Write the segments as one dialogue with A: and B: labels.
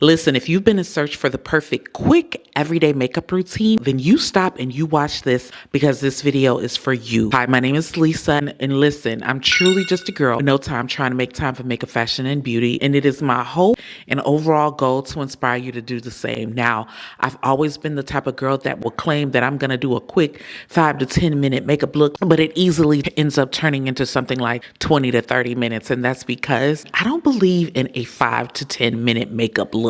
A: Listen, if you've been in search for the perfect quick everyday makeup routine, then you stop and you watch this because this video is for you. Hi, my name is Lisa, and listen, I'm truly just a girl with no time trying to make time for makeup, fashion, and beauty, and it is my hope and overall goal to inspire you to do the same. Now, I've always been the type of girl that will claim that I'm going to do a quick 5 to 10 minute makeup look, but it easily ends up turning into something like 20 to 30 minutes, and that's because I don't believe in a 5 to 10 minute makeup look.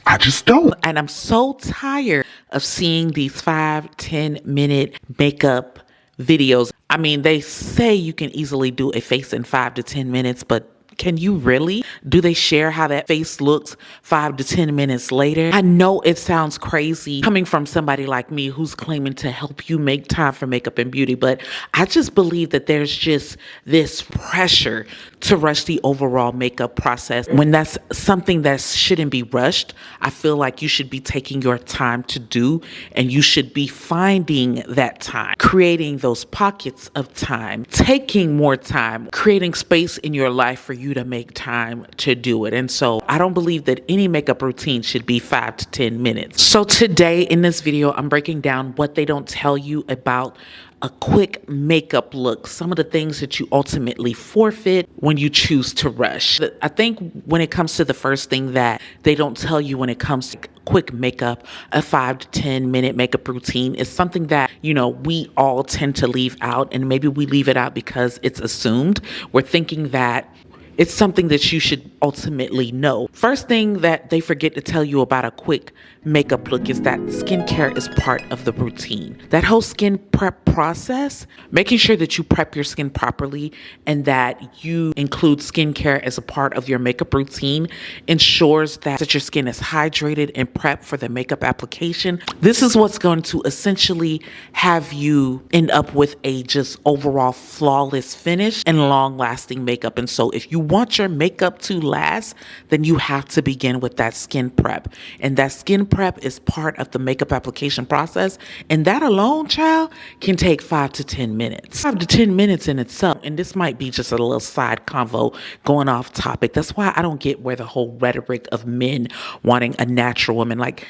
B: I just don't.
A: And I'm so tired of seeing these 5-10 minute makeup videos. I mean, they say you can easily do a face in 5 to 10 minutes, but can you really? Do they share how that face looks 5 to 10 minutes later? I know it sounds crazy coming from somebody like me who's claiming to help you make time for makeup and beauty, but I just believe that there's just this pressure to rush the overall makeup process when that's something that shouldn't be rushed. I feel like you should be taking your time to do, and you should be finding that time, creating those pockets of time, taking more time, creating space in your life for you to make time to do it. And so I don't believe that any makeup routine should be 5 to 10 minutes. So today in this video, I'm breaking down what they don't tell you about a quick makeup look, some of the things that you ultimately forfeit when you choose to rush. I think when it comes to the first thing that they don't tell you when it comes to quick makeup, a 5 to 10 minute makeup routine is something that, we all tend to leave out, and maybe we leave it out because it's assumed. We're thinking that it's something that you should ultimately know. First thing that they forget to tell you about a quick makeup look is that skincare is part of the routine. That whole skin prep process, making sure that you prep your skin properly and that you include skincare as a part of your makeup routine ensures that your skin is hydrated and prepped for the makeup application. This is what's going to essentially have you end up with a just overall flawless finish and long-lasting makeup. And so if you want your makeup to last, then you have to begin with that skin prep. And that skin prep is part of the makeup application process. And that alone, child, can take 5 to 10 minutes. 5 to 10 minutes in itself. And this might be just a little side convo going off topic. That's why I don't get where the whole rhetoric of men wanting a natural woman, like,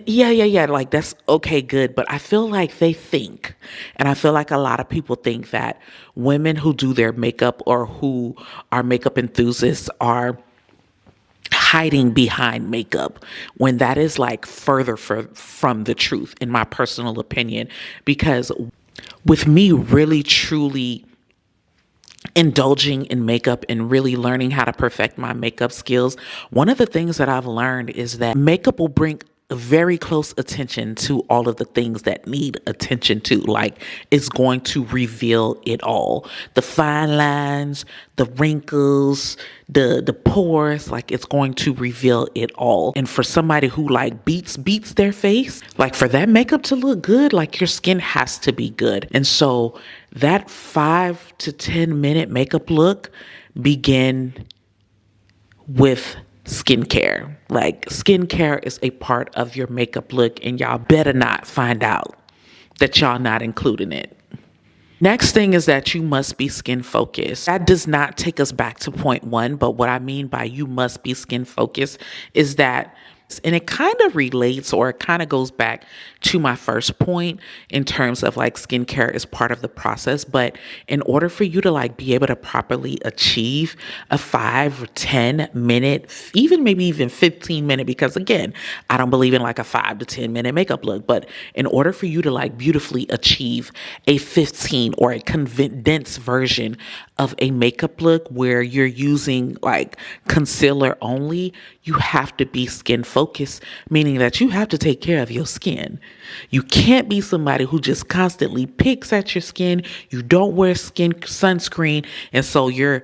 A: yeah, like that's okay, good. But I feel like they think, and I feel like a lot of people think that women who do their makeup or who are makeup enthusiasts are hiding behind makeup, when that is like further from the truth, in my personal opinion. Because with me really truly indulging in makeup and really learning how to perfect my makeup skills, one of the things that I've learned is that makeup will bring very close attention to all of the things that need attention to. Like, it's going to reveal it all. The fine lines, the wrinkles, the pores, like it's going to reveal it all. And for somebody who like beats their face, like for that makeup to look good, like your skin has to be good. And so that 5 to 10 minute makeup look begin with skincare. Like, skincare is a part of your makeup look, and y'all better not find out that y'all not including it. Next thing is that you must be skin focused. That does not take us back to point one, but what I mean by you must be skin focused is that, and it kind of relates, or it kind of goes back to my first point in terms of like skincare is part of the process. But in order for you to like be able to properly achieve a 5 or 10 minute, maybe even 15 minute, because again, I don't believe in like a 5 to 10 minute makeup look, but in order for you to like beautifully achieve a 15 or a condensed version of a makeup look where you're using like concealer only, you have to be skin focused, meaning that you have to take care of your skin. You can't be somebody who just constantly picks at your skin. You don't wear sunscreen, and so your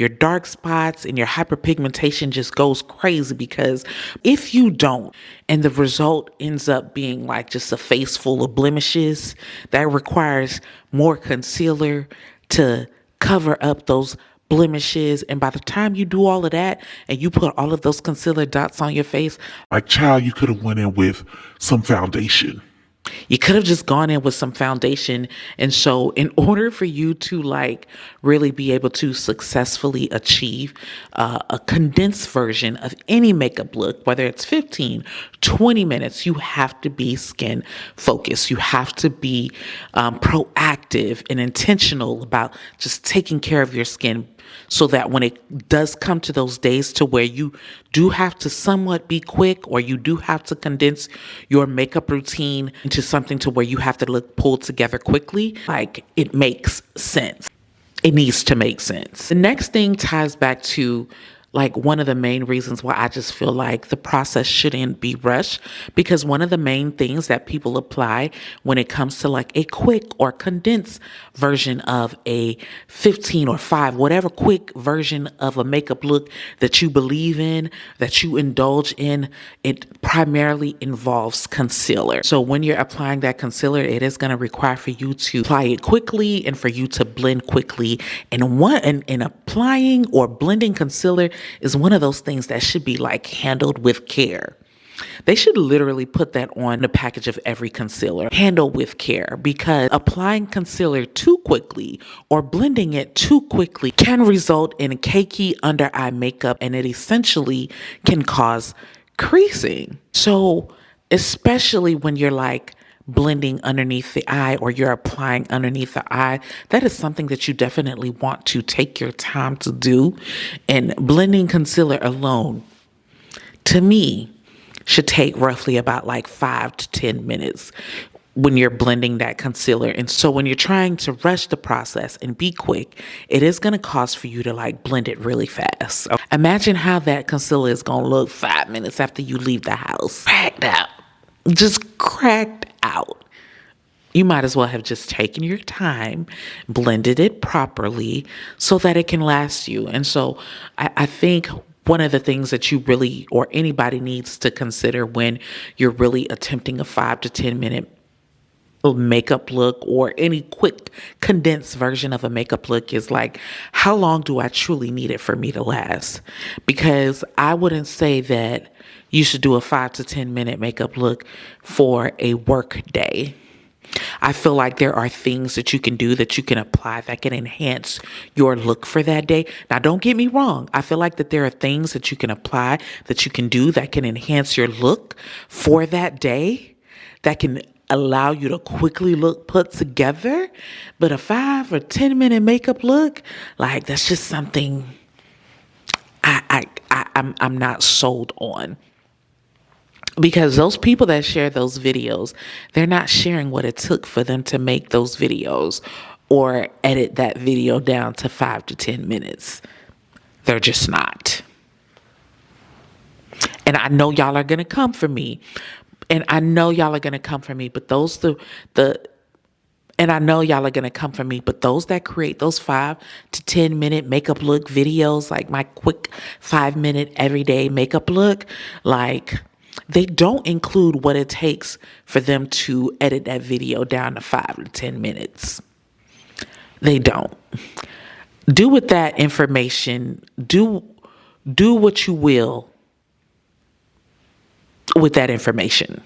A: dark spots and your hyperpigmentation just goes crazy. Because if you don't, and the result ends up being like just a face full of blemishes, that requires more concealer to cover up those blemishes. And by the time you do all of that and you put all of those concealer dots on your face,
B: Like, child, you could have went in with some foundation.
A: You could have just gone in with some foundation. And so, in order for you to like really be able to successfully achieve a condensed version of any makeup look, whether it's 15, 20 minutes, you have to be skin focused. You have to be proactive and intentional about just taking care of your skin, so that when it does come to those days to where you do have to somewhat be quick, or you do have to condense your makeup routine into something to where you have to look pulled together quickly, like, it makes sense. It needs to make sense. The next thing ties back to like one of the main reasons why I just feel like the process shouldn't be rushed, because one of the main things that people apply when it comes to like a quick or condensed version of a 15 or 5, whatever quick version of a makeup look that you believe in, that you indulge in, it primarily involves concealer. So when you're applying that concealer, it is going to require for you to apply it quickly and for you to blend quickly. And applying or blending concealer is one of those things that should be like handled with care. They should literally put that on the package of every concealer. Handle with care, because applying concealer too quickly or blending it too quickly can result in cakey under eye makeup, and it essentially can cause creasing. So, especially when you're like blending underneath the eye or you're applying underneath the eye, that is something that you definitely want to take your time to do. And blending concealer alone, to me, should take roughly about like 5 to 10 minutes when you're blending that concealer. And so when you're trying to rush the process and be quick, it is going to cause for you to like blend it really fast. So imagine how that concealer is going to look 5 minutes after you leave the house. Cracked out. Just cracked out. You might as well have just taken your time, blended it properly so that it can last you. And so I think one of the things that you really, or anybody needs to consider when you're really attempting a 5 to 10 minute makeup look or any quick condensed version of a makeup look is like, how long do I truly need it for me to last? Because I wouldn't say that you should do a 5 to 10 minute makeup look for a work day. I feel like there are things that you can do, that you can apply, that can enhance your look for that day. Now, don't get me wrong. I feel like that there are things that you can apply, that you can do, that can enhance your look for that day, that can allow you to quickly look put together. But a 5 or 10 minute makeup look, like, that's just something I'm not sold on. Because those people that share those videos, they're not sharing what it took for them to make those videos or edit that video down to 5 to 10 minutes. They're just not. And I know y'all are going to come for me. But I know y'all are going to come for me, but those that create those 5 to 10 minute makeup look videos, like my quick 5-minute everyday makeup look, like, they don't include what it takes for them to edit that video down to 5 to 10 minutes. They don't. Do with that information, do what you will with that information.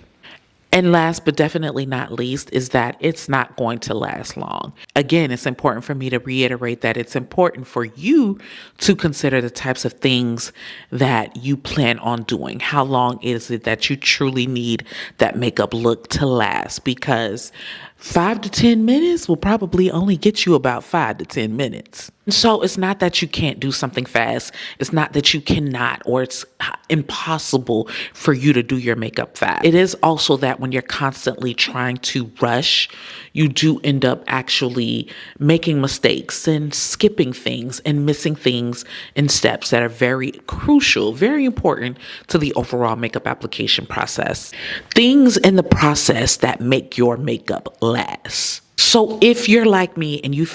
A: And last but definitely not least is that it's not going to last long. Again, it's important for me to reiterate that it's important for you to consider the types of things that you plan on doing. How long is it that you truly need that makeup look to last? Because 5 to 10 minutes will probably only get you about 5 to 10 minutes. So it's not that you can't do something fast. It's not that you cannot, or it's impossible for you to do your makeup fast. It is also that when you're constantly trying to rush, you do end up actually making mistakes and skipping things and missing things in steps that are very crucial, very important to the overall makeup application process. Things in the process that make your makeup last. So if you're like me and you've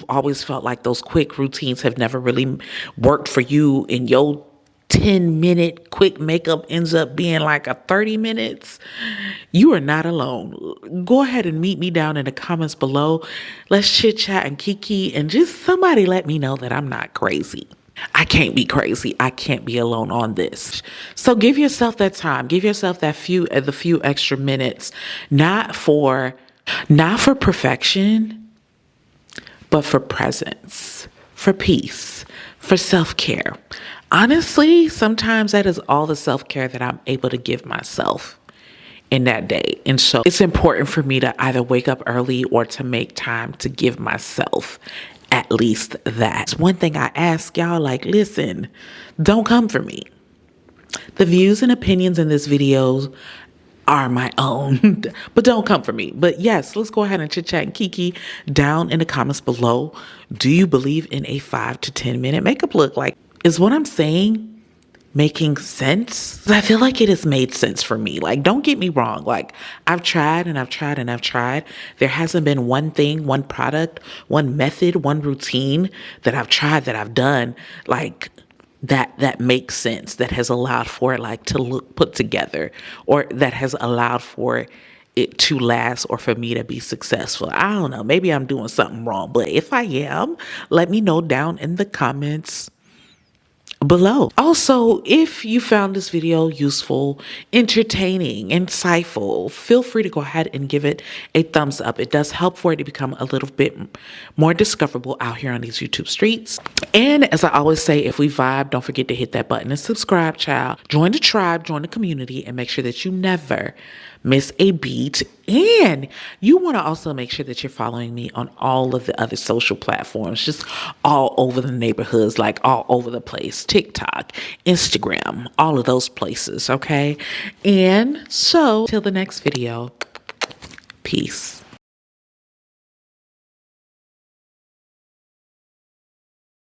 A: always felt like those quick routines have never really worked for you, and your 10-minute quick makeup ends up being like a 30 minutes, you are not alone. Go ahead and meet me down in the comments below. Let's chit chat and kiki, and just somebody let me know that I'm not crazy. I can't be crazy. I can't be alone on this. So give yourself that time. Give yourself the few extra minutes, not for perfection, but for presence, for peace, for self-care. Honestly, sometimes that is all the self-care that I'm able to give myself in that day. And so it's important for me to either wake up early or to make time to give myself at least that. It's one thing I ask y'all, like, listen, don't come for me. The views and opinions in this video are my own, but don't come for me. But yes, let's go ahead and chit chat and kiki down in the comments below. Do you believe in a 5 to 10 minute makeup look? Like, is what I'm saying making sense? I feel like it has made sense for me. Like, don't get me wrong. Like, I've tried and I've tried and I've tried. There hasn't been one thing, one product, one method, one routine that I've tried, that I've done, like, that makes sense, that has allowed for it, like, to look put together, or that has allowed for it to last, or for me to be successful. I don't know. Maybe I'm doing something wrong, but if I am, let me know down in the comments below. Also, if you found this video useful, entertaining, insightful, feel free to go ahead and give it a thumbs up. It does help for it to become a little bit more discoverable out here on these YouTube streets. And as I always say, if we vibe, don't forget to hit that button and subscribe, child. Join the tribe, join the community, and make sure that you never miss a beat. And you want to also make sure that you're following me on all of the other social platforms, just all over the neighborhoods, like all over the place. TikTok, Instagram, all of those places, okay? And so till the next video, peace.